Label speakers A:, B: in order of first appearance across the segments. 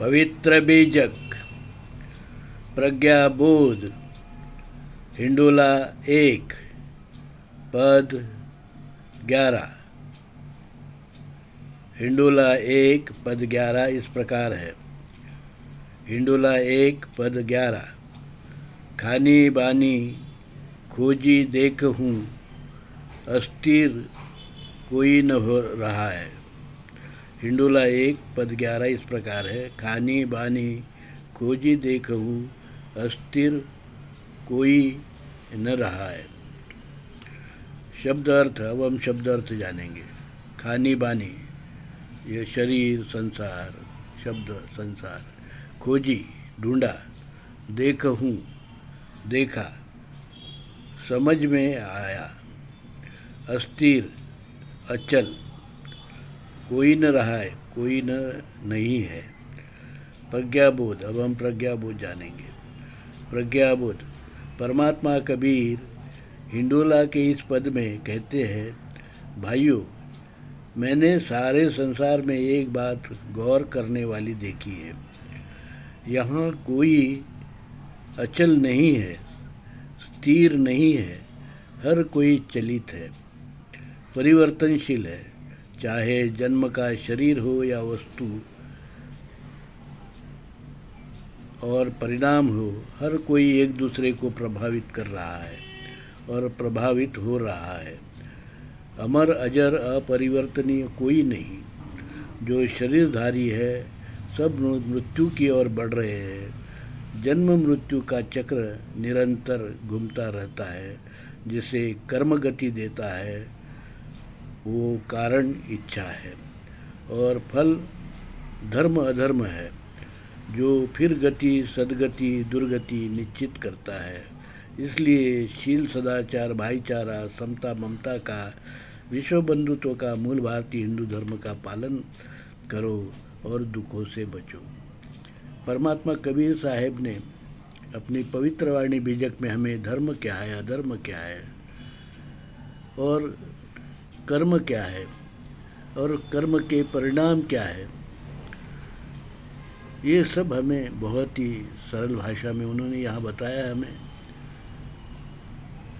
A: पवित्र बीजक, प्रज्ञाबोध, हिंडोला 1 पद 11। हिंडोला 1 पद 11 इस प्रकार है। हिंडोला 1 पद 11। खानी बानी खोजी देखूं, अस्थिर कोई न हो रहा है। हिंडोला 1 पद 11 इस प्रकार है। खानी बानी खोजी देखूं, अस्थिर कोई न रहा है। शब्द अर्थ, अब हम शब्द अर्थ जानेंगे। खानी बानी ये शरीर, संसार, शब्द संसार। खोजी ढूंढा, देखूं देखा, समझ में आया। अस्थिर अचल, कोई न रहा है, कोई न नहीं है। प्रज्ञाबोध, अब हम प्रज्ञाबोध जानेंगे। प्रज्ञाबोध, परमात्मा कबीर हिंडोला के इस पद में कहते हैं, भाइयों, मैंने सारे संसार में एक बात गौर करने वाली देखी है। यहाँ कोई अचल नहीं है, स्थिर नहीं है, हर कोई चलित है, परिवर्तनशील है। चाहे जन्म का शरीर हो या वस्तु और परिणाम हो, हर कोई एक दूसरे को प्रभावित कर रहा है और प्रभावित हो रहा है। अमर अजर अपरिवर्तनीय कोई नहीं। जो शरीरधारी है सब मृत्यु की ओर बढ़ रहे हैं। जन्म मृत्यु का चक्र निरंतर घूमता रहता है। जिसे कर्म गति देता है वो कारण इच्छा है और फल धर्म अधर्म है, जो फिर गति सदगति दुर्गति निश्चित करता है। इसलिए शील, सदाचार, भाईचारा, समता, ममता का, विश्व बंधुत्व का, मूल भारतीय हिंदू धर्म का पालन करो और दुखों से बचो। परमात्मा कबीर साहेब ने अपनी पवित्र वाणी बीजक में हमें धर्म क्या है, अधर्म क्या है और कर्म क्या है और कर्म के परिणाम क्या है, ये सब हमें बहुत ही सरल भाषा में उन्होंने यहाँ बताया। हमें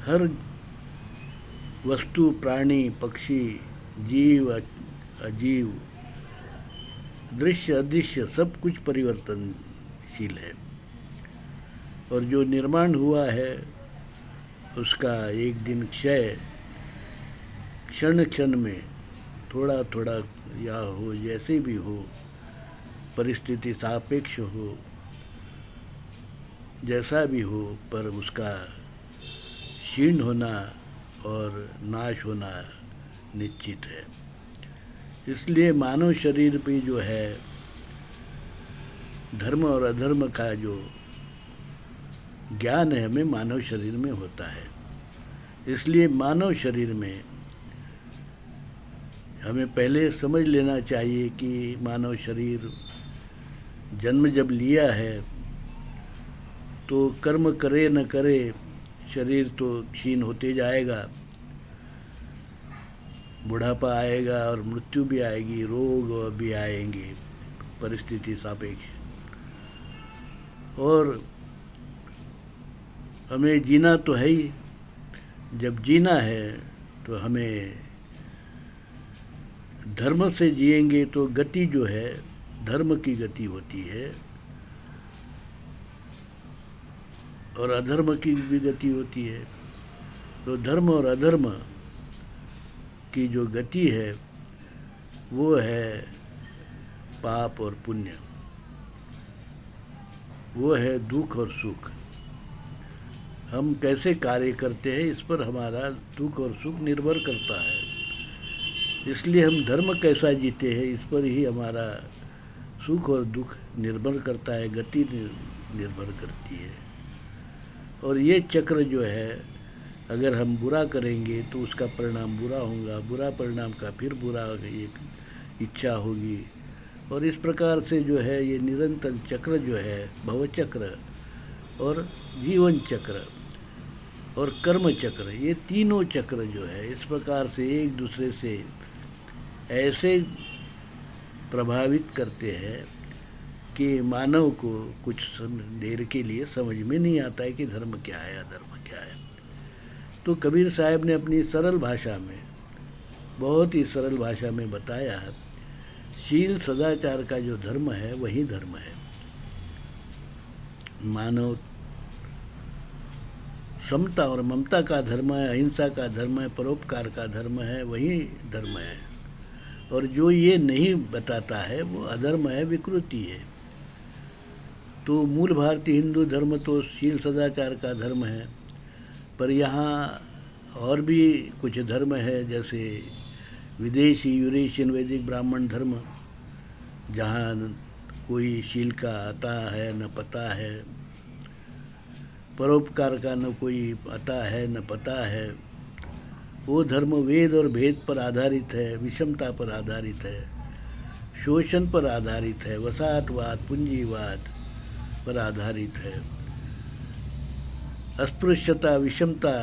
A: हर वस्तु, प्राणी, पक्षी, जीव, अजीव, दृश्य अदृश्य सब कुछ परिवर्तनशील है और जो निर्माण हुआ है उसका एक दिन क्षय क्षण क्षण में थोड़ा थोड़ा या हो, जैसे भी हो, परिस्थिति सापेक्ष हो, जैसा भी हो, पर उसका क्षीण होना और नाश होना निश्चित है। इसलिए मानव शरीर पे जो है धर्म और अधर्म का जो ज्ञान है हमें मानव शरीर में होता है। इसलिए मानव शरीर में हमें पहले समझ लेना चाहिए कि मानव शरीर जन्म जब लिया है तो कर्म करे न करे शरीर तो क्षीण होते जाएगा, बुढ़ापा आएगा और मृत्यु भी आएगी, रोग भी आएंगे, परिस्थिति सापेक्ष। और हमें जीना तो है ही। जब जीना है तो हमें धर्म से जिएंगे तो गति जो है धर्म की गति होती है और अधर्म की भी गति होती है। तो धर्म और अधर्म की जो गति है वो है पाप और पुण्य, वो है दुख और सुख। हम कैसे कार्य करते हैं इस पर हमारा दुख और सुख निर्भर करता है। इसलिए हम धर्म कैसा जीते हैं इस पर ही हमारा सुख और दुख निर्भर करता है, गति निर्भर करती है। और ये चक्र जो है अगर हम बुरा करेंगे तो उसका परिणाम बुरा होगा, बुरा परिणाम का फिर बुरा एक इच्छा होगी और इस प्रकार से जो है ये निरंतर चक्र जो है भवचक्र और जीवन चक्र और कर्म चक्र, ये तीनों चक्र जो है इस प्रकार से एक दूसरे से ऐसे प्रभावित करते हैं कि मानव को कुछ देर के लिए समझ में नहीं आता है कि धर्म क्या है, अधर्म क्या है। तो कबीर साहब ने अपनी सरल भाषा में, बहुत ही सरल भाषा में बताया, शील सदाचार का जो धर्म है वही धर्म है। मानव समता और ममता का धर्म है, अहिंसा का धर्म है, परोपकार का धर्म है, वही धर्म है। और जो ये नहीं बताता है वो अधर्म है, विकृति है। तो मूल भारतीय हिंदू धर्म तो शील सदाचार का धर्म है, पर यहाँ और भी कुछ धर्म है, जैसे विदेशी यूरेशियन वैदिक ब्राह्मण धर्म, जहाँ कोई शील का आता है न पता है, परोपकार का न कोई आता है न पता है। वो धर्म वेद और भेद पर आधारित है, विषमता पर आधारित है, शोषण पर आधारित है, वसाहतवाद, पूंजीवाद पर आधारित है, अस्पृश्यता, विषमता,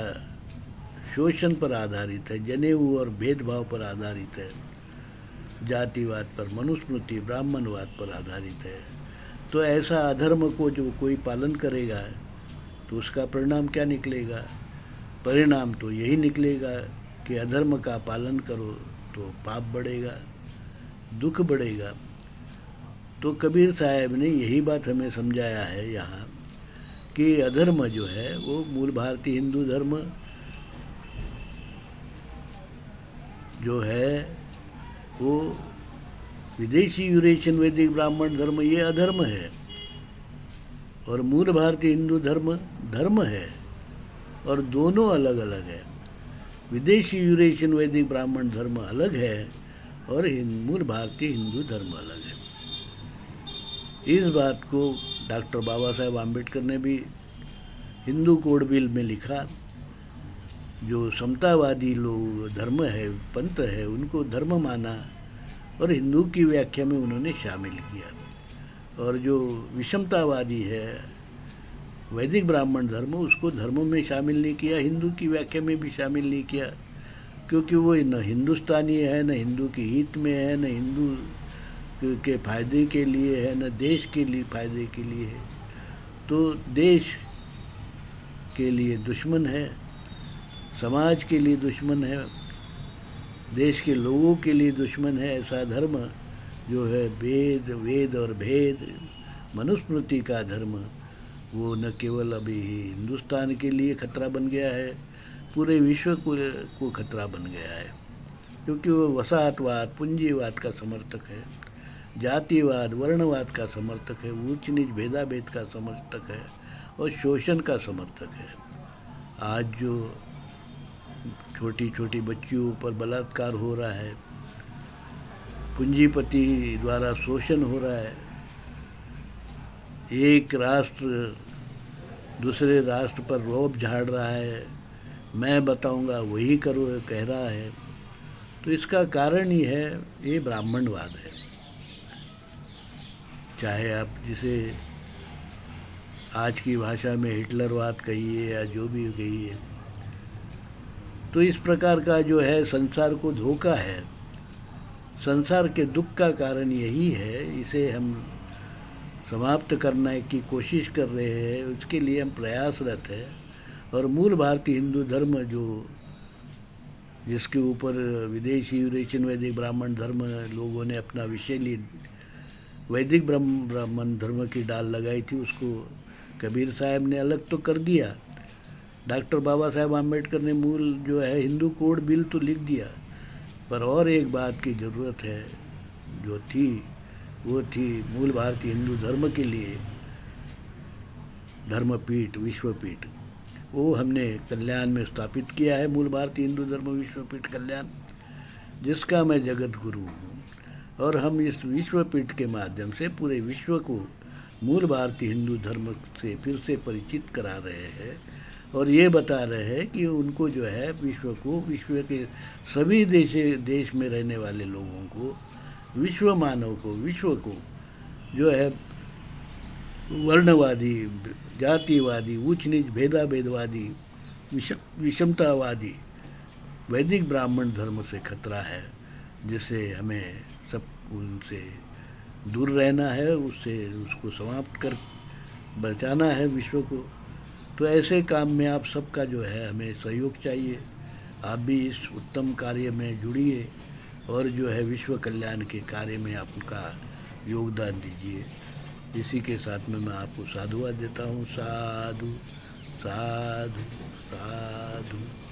A: शोषण पर आधारित है, जनेऊ और भेदभाव पर आधारित है, जातिवाद पर, मनुस्मृति, ब्राह्मणवाद पर आधारित है। तो ऐसा अधर्म को जो कोई पालन करेगा तो उसका परिणाम क्या निकलेगा? परिणाम तो यही निकलेगा कि अधर्म का पालन करो तो पाप बढ़ेगा, दुख बढ़ेगा। तो कबीर साहब ने यही बात हमें समझाया है यहाँ कि अधर्म जो है वो मूल भारतीय हिंदू धर्म जो है, वो विदेशी यूरेशियन वैदिक ब्राह्मण धर्म ये अधर्म है, और मूल भारतीय हिंदू धर्म धर्म है, और दोनों अलग अलग है। विदेशी यूरेशियन वैदिक ब्राह्मण धर्म अलग है और मूल भारतीय हिंदू धर्म अलग है। इस बात को डॉक्टर बाबा साहेब आम्बेडकर ने भी हिंदू कोड बिल में लिखा। जो समतावादी लोग धर्म है, पंथ है, उनको धर्म माना और हिंदू की व्याख्या में उन्होंने शामिल किया, और जो विषमतावादी है वैदिक ब्राह्मण धर्म, उसको धर्म में शामिल नहीं किया, हिंदू की व्याख्या में भी शामिल नहीं किया, क्योंकि वो न हिंदुस्तानी है, न हिंदू के हित में है, न हिंदू के फायदे के लिए है, न देश के लिए फायदे के लिए है। तो देश के लिए दुश्मन है, समाज के लिए दुश्मन है, देश के लोगों के लिए दुश्मन है। ऐसा धर्म जो है वेद और भेद, मनुस्मृति का धर्म, वो न केवल अभी हिंदुस्तान के लिए खतरा बन गया है, पूरे विश्व को खतरा बन गया है, क्योंकि वो वसाहतवाद, पूंजीवाद का समर्थक है, जातिवाद, वर्णवाद का समर्थक है, ऊंच नीच भेदाभेद का समर्थक है और शोषण का समर्थक है। आज जो छोटी छोटी बच्चियों पर बलात्कार हो रहा है, पूंजीपति द्वारा शोषण हो रहा है, एक राष्ट्र दूसरे राष्ट्र पर रौब झाड़ रहा है, मैं बताऊंगा वही करो कह रहा है, तो इसका कारण ही है ये ब्राह्मणवाद है। चाहे आप जिसे आज की भाषा में हिटलरवाद कहिए या जो भी कहिए, तो इस प्रकार का जो है संसार को धोखा है, संसार के दुख का कारण यही है। इसे हम समाप्त करने की कोशिश कर रहे हैं, उसके लिए हम प्रयासरत हैं। और मूल भारतीय हिंदू धर्म जो जिसके ऊपर विदेशी यूरेशियन वैदिक ब्राह्मण धर्म लोगों ने अपना विषय ली, वैदिक ब्राह्मण धर्म की डाल लगाई थी, उसको कबीर साहब ने अलग तो कर दिया। डॉक्टर बाबा साहेब आम्बेडकर ने मूल जो है हिंदू कोड बिल तो लिख दिया, पर और एक बात की ज़रूरत है जो थी, वो थी मूल भारतीय हिंदू धर्म के लिए धर्मपीठ, विश्वपीठ। वो हमने कल्याण में स्थापित किया है, मूल भारतीय हिंदू धर्म विश्वपीठ कल्याण, जिसका मैं जगत गुरु हूँ। और हम इस विश्वपीठ के माध्यम से पूरे विश्व को मूल भारतीय हिंदू धर्म से फिर से परिचित करा रहे हैं, और ये बता रहे हैं कि उनको जो है विश्व के सभी देश में रहने वाले लोगों को, विश्व मानव को, विश्व को जो है वर्णवादी, जातिवादी, ऊंच नीच भेदाभेदवादी, विषमतावादी वैदिक ब्राह्मण धर्म से खतरा है, जिसे हमें सब उनसे दूर रहना है, उससे उसको समाप्त कर बचाना है विश्व को। तो ऐसे काम में आप सबका जो है हमें सहयोग चाहिए। आप भी इस उत्तम कार्य में जुड़िए और जो है विश्व कल्याण के कार्य में आपका योगदान दीजिए। इसी के साथ में मैं आपको साधुवाद देता हूँ। साधु साधु साधु।